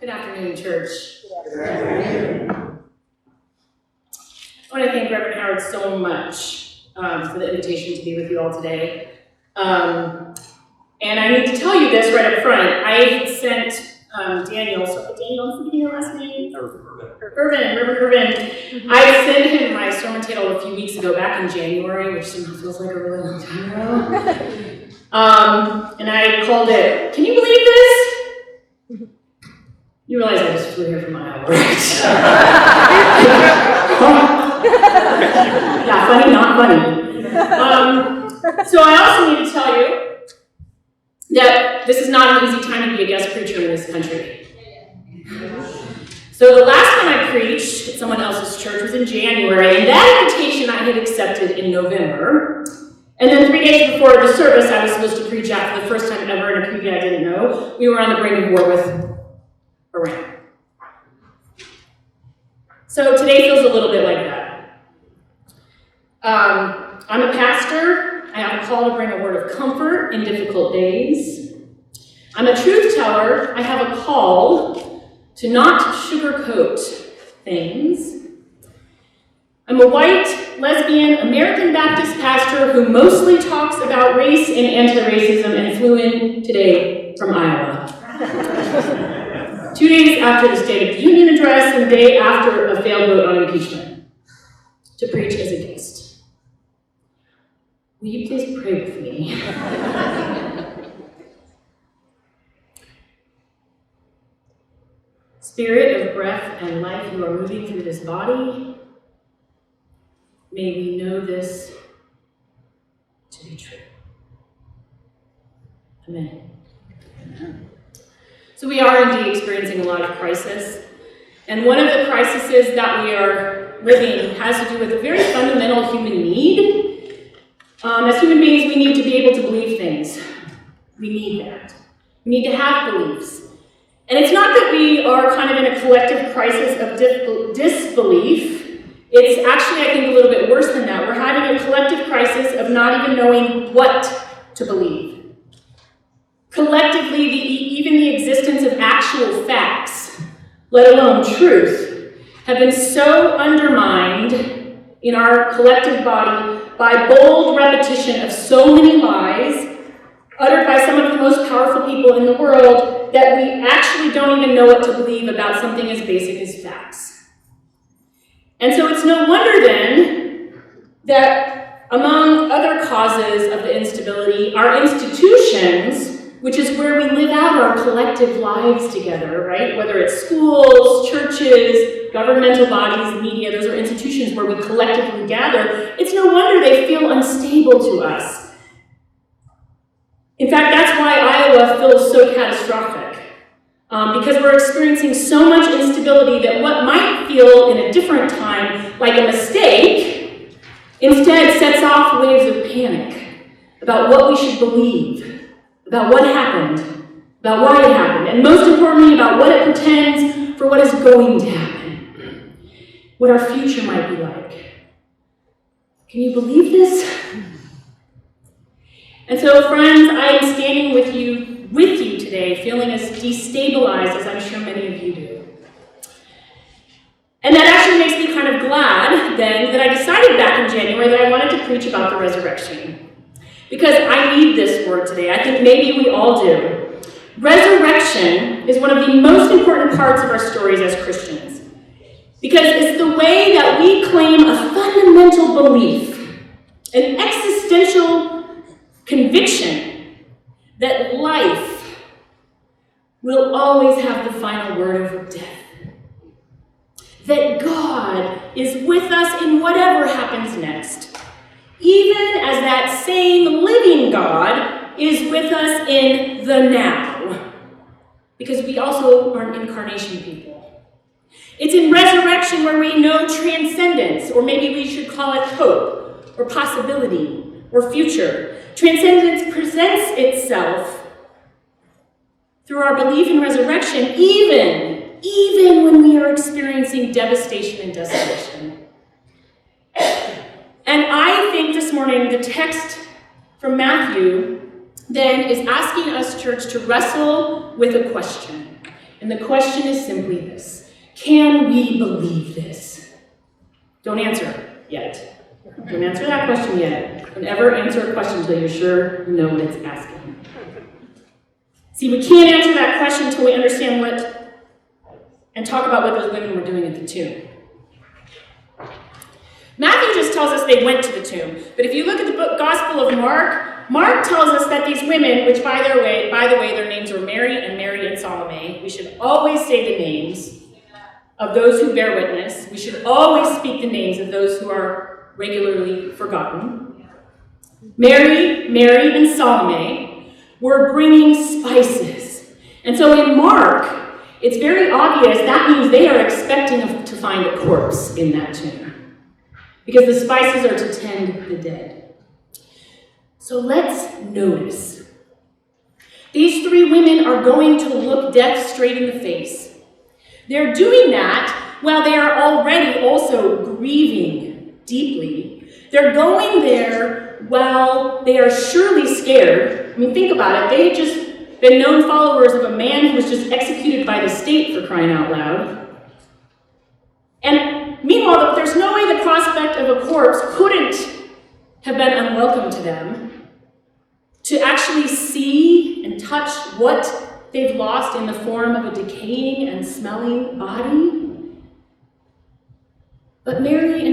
Good afternoon, church. Good afternoon. I want to thank Reverend Howard so much for the invitation to be with you all today. And I need to tell you this right up front. I sent Daniel, I'm forgetting your last name? Reverend Irvin. I sent him my sermon title a few weeks ago, back in January, which somehow feels like a really long time ago. And I called it, "Can you believe this?" You realize I just flew here from Iowa, right? Yeah, funny, not funny. So I also need to tell you that this is not an easy time to be a guest preacher in this country. So the last time I preached at someone else's church was in January, and that invitation I had accepted in November. And then 3 days before the service, I was supposed to preach out for the first time ever in a community I didn't know. We were on the brink of war with Iran. So today feels a little bit like that. I'm a pastor. I have a call to bring a word of comfort in difficult days. I'm a truth teller. I have a call to not sugarcoat things. I'm a white, lesbian, American Baptist pastor who mostly talks about race and anti-racism and flew in today from Iowa. 2 days after the State of the Union address and the day after a failed vote on impeachment, to preach as a guest. Will you please pray with me? Spirit of breath and life, you are moving through this body. May we know this to be true. Amen. Amen. So we are indeed experiencing a lot of crisis. And one of the crises that we are living has to do with a very fundamental human need. As human beings, we need to be able to believe things. We need that. We need to have beliefs. And it's not that we are kind of in a collective crisis of disbelief. It's actually, I think, a little bit worse than that. We're having a collective crisis of not even knowing what to believe. Collectively, even the existence of actual facts, let alone truth, have been so undermined in our collective body by bold repetition of so many lies uttered by some of the most powerful people in the world that we actually don't even know what to believe about something as basic as facts. And so it's no wonder then that among other causes of the instability, our institutions, which is where we live out our collective lives together, right? Whether it's schools, churches, governmental bodies, media, those are institutions where we collectively gather. It's no wonder they feel unstable to us. In fact, that's why Iowa feels so catastrophic, because we're experiencing so much instability that what might feel in a different time like a mistake instead sets off waves of panic about what we should believe, about what happened, about why it happened, and most importantly, about what it portends for what is going to happen, what our future might be like. Can you believe this? And so, friends, I am standing with you today, feeling as destabilized as I'm sure many of you do. And that actually makes me kind of glad, then, that I decided back in January that I wanted to preach about the resurrection. Because I need this word today. I think maybe we all do. Resurrection is one of the most important parts of our stories as Christians. Because it's the way that we claim a fundamental belief, an existential conviction that life will always have the final word over death. That God is with us in whatever happens next. Even as that same living God is with us in the now. Because we also are an incarnation people. It's in resurrection where we know transcendence, or maybe we should call it hope, or possibility, or future. Transcendence presents itself through our belief in resurrection, even when we are experiencing devastation and desolation. And I think this morning the text from Matthew then is asking us, church, to wrestle with a question. And the question is simply this: can we believe this? Don't answer yet. Don't answer that question yet. Don't ever answer a question until you're sure you know what it's asking. See, we can't answer that question until we understand and talk about what those women were doing at the tomb. Matthew just tells us they went to the tomb. But if you look at the Gospel of Mark tells us that these women, which by the way, their names were Mary and Salome. We should always say the names of those who bear witness. We should always speak the names of those who are regularly forgotten. Mary, and Salome were bringing spices. And so in Mark, it's very obvious that means they are expecting to find a corpse in that tomb, because the spices are to tend the dead. So let's notice. These three women are going to look death straight in the face. They're doing that while they are already also grieving deeply. They're going there while they are surely scared. I mean, think about it. They had just been known followers of a man who was just executed by the state, for crying out loud. And meanwhile, there's no way the prospect of a corpse couldn't have been unwelcome to them. To actually see and touch what they've lost in the form of a decaying and smelling body. But Mary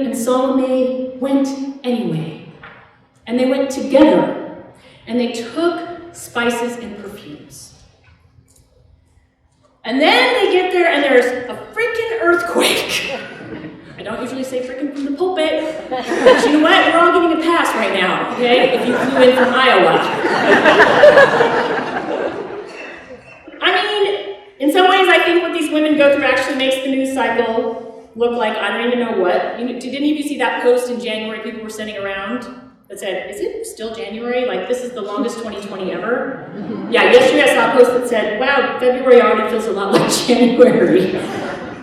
and Salome went anyway. And they went together. And they took spices and perfumes. And then they get there and there's a freaking earthquake. I don't usually say freaking from the pulpit, but you know what? We're all getting a pass right now, okay? If you flew in from Iowa. I mean, in some ways, I think what these women go through actually makes the news cycle look like I don't even know what. Did any of you see that post in January people were sending around that said, is it still January? Like, this is the longest 2020 ever? Yeah, yesterday I saw a post that said, wow, February already feels a lot like January.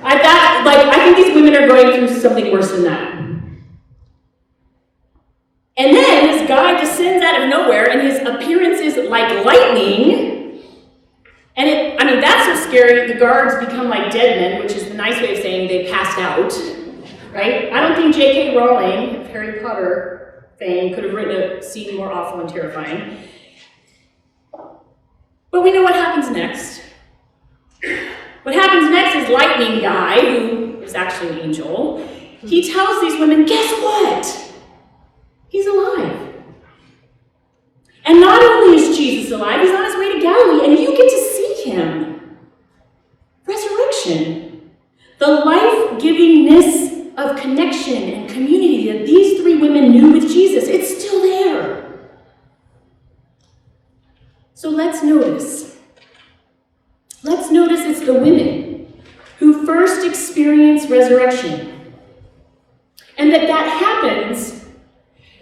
I think these women are going through something worse than that. And then this guy descends out of nowhere, and his appearance is like lightning. And that's so scary, the guards become like dead men, which is the nice way of saying they passed out, right? I don't think J.K. Rowling, of Harry Potter fame, could have written a scene more awful and terrifying. But we know what happens next. What happens next is Lightning Guy, who is actually an angel. He tells these women, guess what? He's alive. And not only is Jesus alive, he's on his way to Galilee, and you get to see him. Resurrection. The life-givingness of connection and community that these three women knew with Jesus, it's still there. So let's notice. Let's notice it's the women who first experience resurrection. And that happens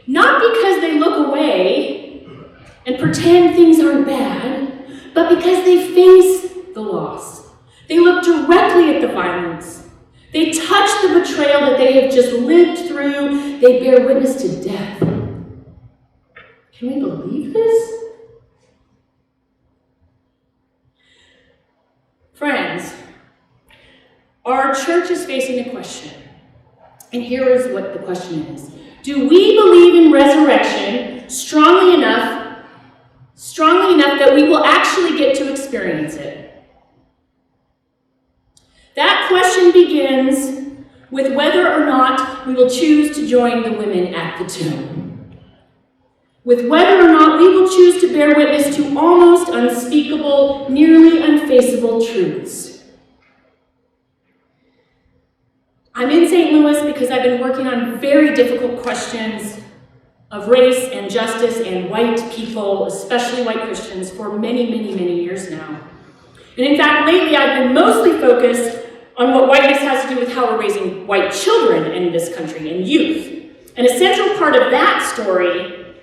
not because they look away and pretend things aren't bad, but because they face the loss. They look directly at the violence. They touch the betrayal that they have just lived through. They bear witness to death. Can we believe this? Friends, our church is facing a question. And here is what the question is. Do we believe in resurrection strongly enough that we will actually get to experience it? That question begins with whether or not we will choose to join the women at the tomb. With whether or not we will choose to bear witness to almost unspeakable, nearly unfaceable truths. I'm in St. Louis because I've been working on very difficult questions of race and justice and white people, especially white Christians, for many, many, many years now. And in fact, lately I've been mostly focused on what whiteness has to do with how we're raising white children in this country and youth. And a central part of that story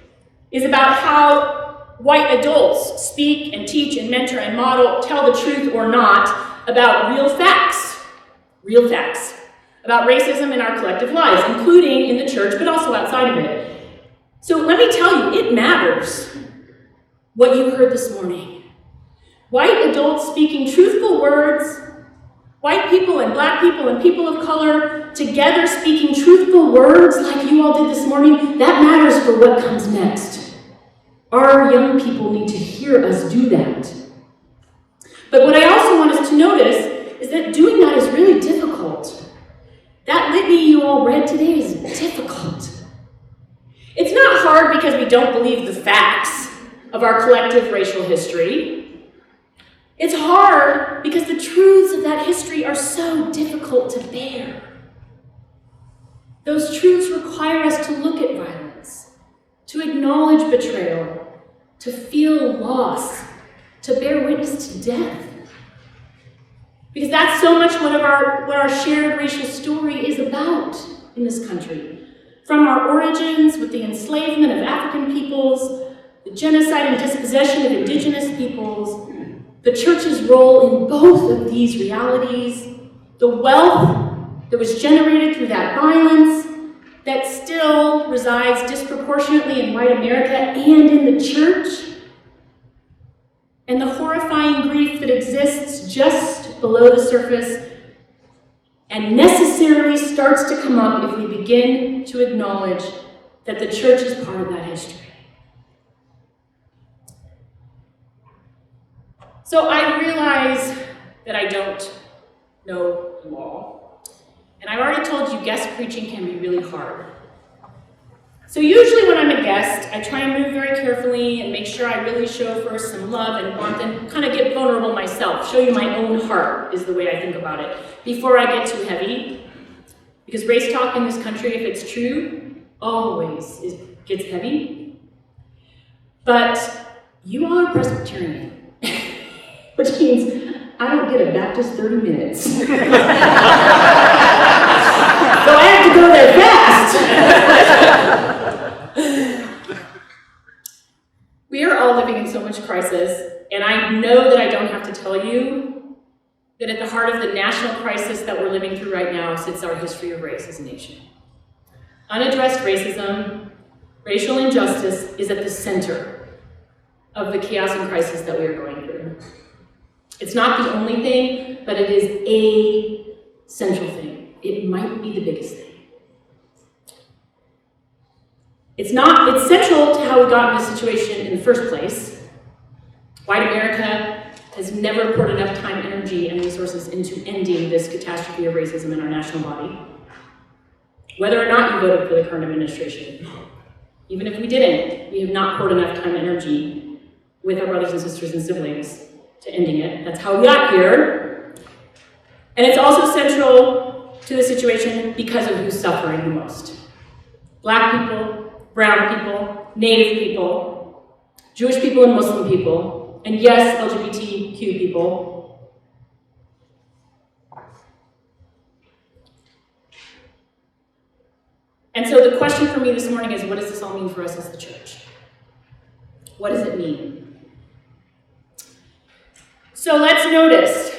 is about how white adults speak and teach and mentor and model, tell the truth or not, about real facts about racism in our collective lives, including in the church, but also outside of it. So let me tell you, it matters what you heard this morning. White adults speaking truthful words, white people and black people and people of color together speaking truthful words like you all did this morning, that matters for what comes next. Our young people need to hear us do that. But what I also want us to notice is that doing that is really difficult. That litany you all read today is difficult. It's not hard because we don't believe the facts of our collective racial history. It's hard because the truths of that history are so difficult to bear. Those truths require us to look at violence, to acknowledge betrayal, to feel loss, to bear witness to death. Because that's so much what our shared racial story is about in this country. From our origins with the enslavement of African peoples, the genocide and dispossession of indigenous peoples, the church's role in both of these realities, the wealth that was generated through that violence that still resides disproportionately in white America and in the church, and the horrifying grief that exists just below the surface and necessarily starts to come up if we begin to acknowledge that the church is part of that history. So I realize that I don't know you all, and I've already told you guest preaching can be really hard. So usually when I'm a guest, I try and move very carefully and make sure I really show first some love and warmth and kind of get vulnerable myself, show you my own heart is the way I think about it, before I get too heavy. Because race talk in this country, if it's true, always gets heavy. But you all are Presbyterian, which means I don't get a Baptist 30 minutes. So I have to go there fast. We are all living in so much crisis, and I know that I don't have to tell you that at the heart of the national crisis that we're living through right now sits our history of race as a nation. Unaddressed racism, racial injustice is at the center of the chaos and crisis that we are going through. It's not the only thing, but it is a central thing. It might be the biggest thing. It's central to how we got in this situation in the first place. White America has never poured enough time, energy, and resources into ending this catastrophe of racism in our national body. Whether or not you voted for the current administration, even if we didn't, we have not poured enough time and energy with our brothers and sisters and siblings to ending it. That's how we got here. And it's also central to the situation because of who's suffering the most. Black people, brown people, Native people, Jewish people and Muslim people, and yes, LGBTQ people. And so the question for me this morning is, what does this all mean for us as the church? What does it mean? So let's notice.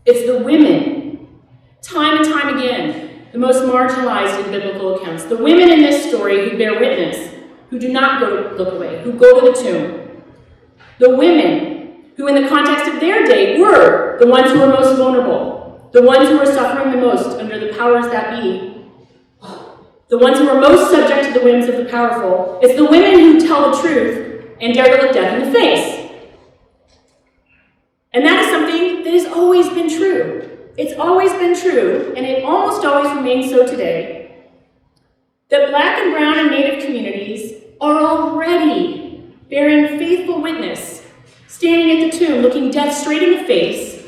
It's the women, time and time again, the most marginalized in biblical accounts. The women in this story who bear witness, who do not look away, who go to the tomb. The women who in the context of their day were the ones who were most vulnerable, the ones who were suffering the most under the powers that be, the ones who were most subject to the whims of the powerful. It's the women who tell the truth and dare to look death in the face. And that is something that has always been true. It's always been true, and it almost always remains so today, that Black and brown and Native communities are already bearing faithful witness, standing at the tomb, looking death straight in the face.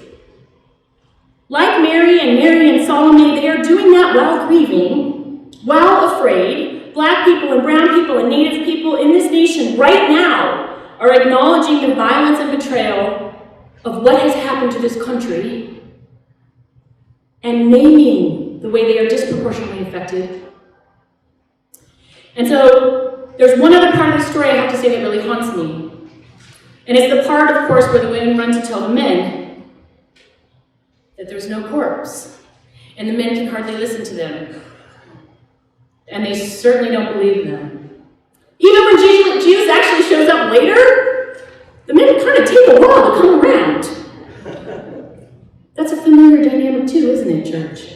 Like Mary and Salome, they are doing that while grieving, while afraid. Black people and brown people and Native people in this nation right now are acknowledging the violence and betrayal of what has happened to this country and naming the way they are disproportionately affected. And so there's one other part of the story I have to say that really haunts me. And it's the part, of course, where the women run to tell the men that there's no corpse. And the men can hardly listen to them. And they certainly don't believe them. Even when Jesus actually shows up later, the men kind of take a while to come around. That's a familiar dynamic too, isn't it, church?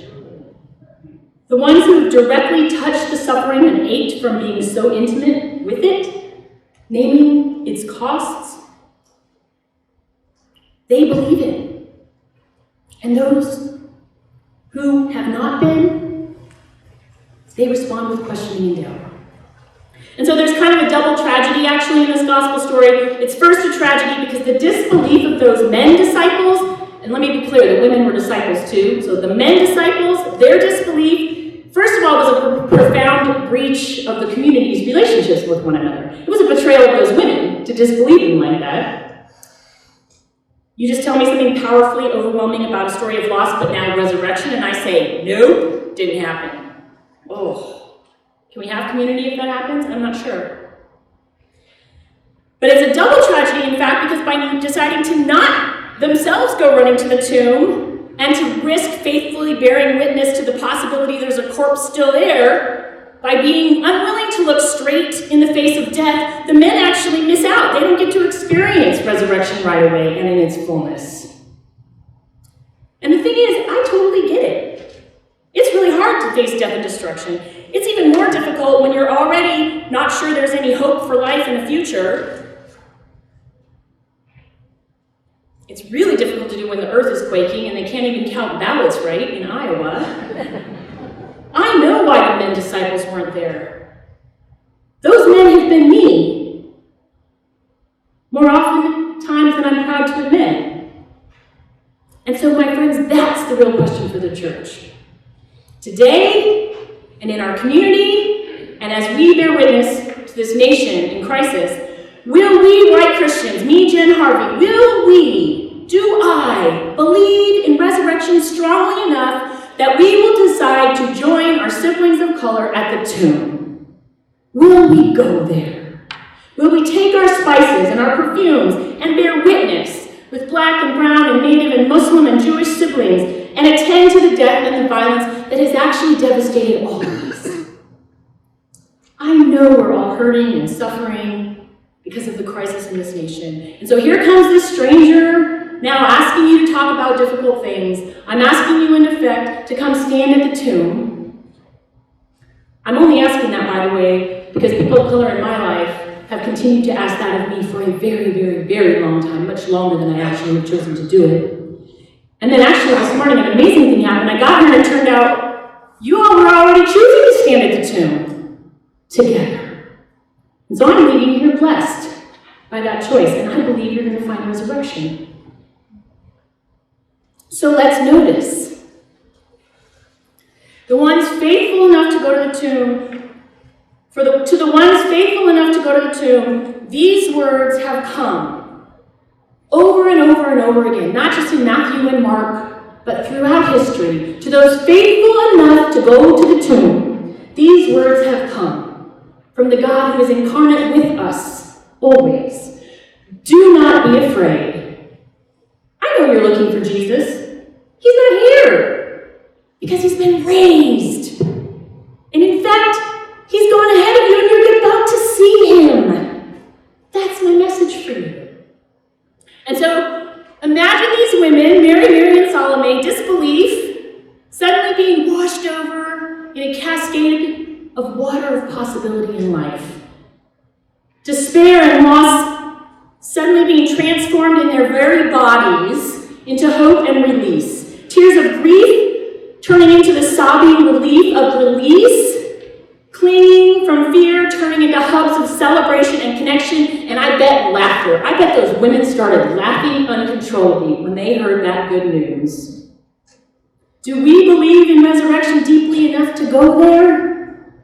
The ones who have directly touched the suffering and ached from being so intimate with it, naming its costs, they believe it. And those who have not been, they respond with questioning and doubt. And so there's kind of a double tragedy actually in this gospel story. It's first a tragedy because the disbelief of those men disciples, and let me be clear, the women were disciples too, so the men disciples, their disbelief, first of all, was a profound breach of the community's relationships with one another. It was a betrayal of those women to disbelieve them like that. You just tell me something powerfully overwhelming about a story of loss, but now resurrection, and I say, nope, didn't happen. Oh. Can we have community if that happens? I'm not sure. But it's a double tragedy, in fact, because by deciding to not themselves go running to the tomb and to risk faithfully bearing witness to the possibility there's a corpse still there, by being unwilling to look straight in the face of death, the men actually miss out. They don't get to experience resurrection right away and in its fullness. And the thing is, I totally get it. It's really hard to face death and destruction. It's even more difficult when you're already not sure there's any hope for life in the future. It's really difficult to do when the earth is quaking and they can't even count ballots right in Iowa. I know why the men disciples weren't there. Those men have been me, more often times than I'm proud to admit. And so, my friends, that's the real question for the church. Today, and in our community, and as we bear witness to this nation in crisis, will we, white Christians, me, JenniferHarvey, do I believe in resurrection strongly enough that we will decide to join our siblings of color at the tomb? Will we go there? Will we take our spices and our perfumes and bear witness with black and brown and native and Muslim and Jewish siblings and attend to the death and the violence that has actually devastated all of us? I know we're all hurting and suffering because of the crisis in this nation. And so here comes this stranger now asking you to talk about difficult things. I'm asking you, in effect, to come stand at the tomb. I'm only asking that, by the way, because people of color in my life have continued to ask that of me for a very, very, very long time, much longer than I actually have chosen to do it. And then actually this morning, an amazing thing happened. I got here and it turned out you all were already choosing to stand at the tomb together. And so I'm leaving here blessed by that choice, and I believe you're going to find resurrection. So let's notice. The ones faithful enough to go to the tomb, to the ones faithful enough to go to the tomb, these words have come over and over and over again, not just in Matthew and Mark, but throughout history. To those faithful enough to go to the tomb, these words have come from the God who is incarnate with us always. Do not be afraid. I know you're looking for Jesus. He's not here because he's been raised. And in fact, he's gone ahead of you and you're about to see him. That's my message for you. And so imagine these women, Mary, and Salome, disbelief, suddenly being washed over in a cascade of water of possibility in life. Despair and loss suddenly being transformed in their very bodies into hope and release. Tears of grief turning into the sobbing relief of release. Clinging from fear turning into hugs of celebration and connection. And I bet laughter. I bet those women started laughing uncontrollably when they heard that good news. Do we believe in resurrection deeply enough to go there?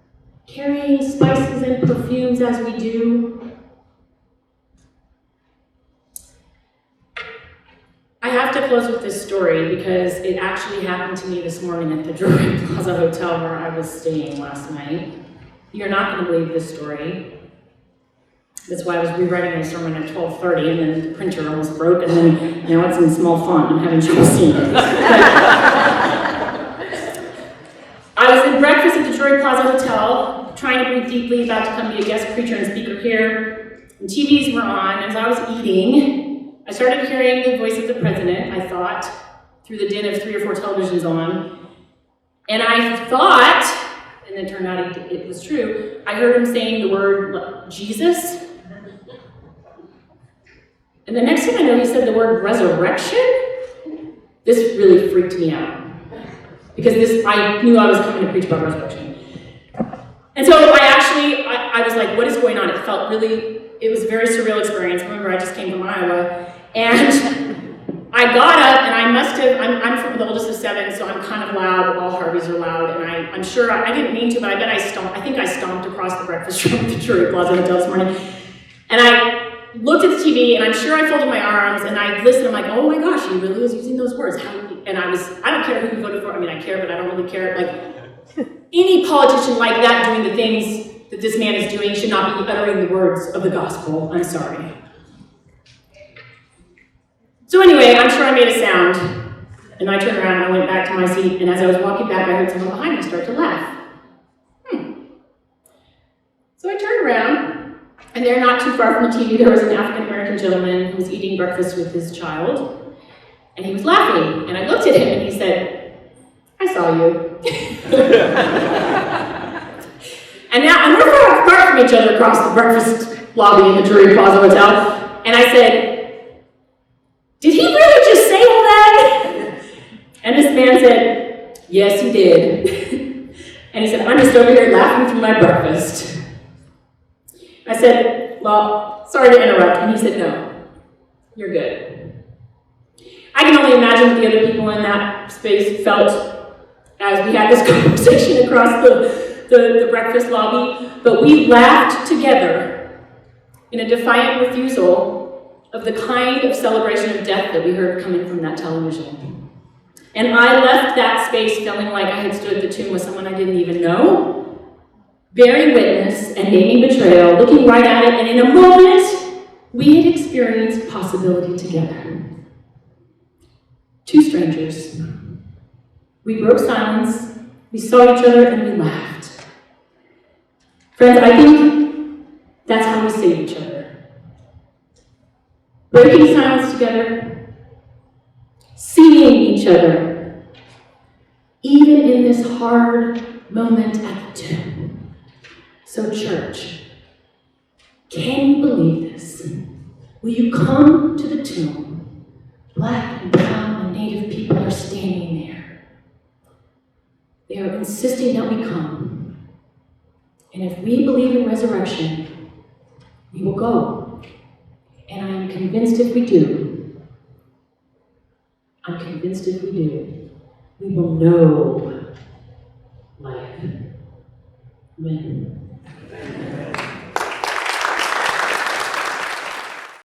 Carrying spices and perfumes as we do? I have to close with this story because it actually happened to me this morning at the Drury Plaza Hotel where I was staying last night. You're not going to believe this story. That's why I was rewriting my sermon at 12:30 and then the printer almost broke and then now it's in small font. I'm having trouble seeing it. I was in breakfast at the Drury Plaza Hotel, trying to breathe deeply, about to come be a guest preacher and speaker here. and TVs were on. As I was eating, I started hearing the voice of the president, I thought, through the din of 3 or 4 televisions on. And I thought, and it turned out it was true, I heard him saying the word Jesus. And the next thing I know, he said the word resurrection. This really freaked me out. Because I knew I was coming to preach about resurrection. And so I was like, what is going on? It was a very surreal experience. Remember, I just came from Iowa. And I got up, and I'm from the oldest of 7, so I'm kind of loud. All Harveys are loud. And I'm sure, I didn't mean to, but I think I stomped across the breakfast room at the Drury Plaza Hotel this morning. And I looked at the TV, and I'm sure I folded my arms, and I listened. I'm like, oh my gosh, he really was using those words. And I don't care who you voted for. I mean, I care, but I don't really care. Like, any politician like that doing the things that this man is doing should not be uttering the words of the gospel. I'm sorry. So anyway, I'm sure I made a sound, and I turned around, and I went back to my seat, and as I was walking back, I heard someone behind me start to laugh. So I turned around, and there, not too far from the TV, there was an African-American gentleman who was eating breakfast with his child, and he was laughing, and I looked at him, and he said, I saw you. And we're far apart from each other across the breakfast lobby in the Drury Plaza Hotel, and I said, did he really just say all that? And this man said, yes, he did. And he said, I'm just over here laughing through my breakfast. I said, well, sorry to interrupt. And he said, no, you're good. I can only imagine what the other people in that space felt as we had this conversation across the breakfast lobby. But we laughed together in a defiant refusal of the kind of celebration of death that we heard coming from that television. And I left that space feeling like I had stood at the tomb with someone I didn't even know, bearing witness and naming betrayal, looking right at it, and in a moment, we had experienced possibility together. 2 strangers. We broke silence, we saw each other, and we laughed. Friends, I think that's how we save each other. Breaking silence together, seeing each other, even in this hard moment at the tomb. So church, can you believe this? Will you come to the tomb? Black and brown and Native people are standing there. They are insisting that we come. And if we believe in resurrection, we will go. And I am convinced if we do, we will know life. Amen.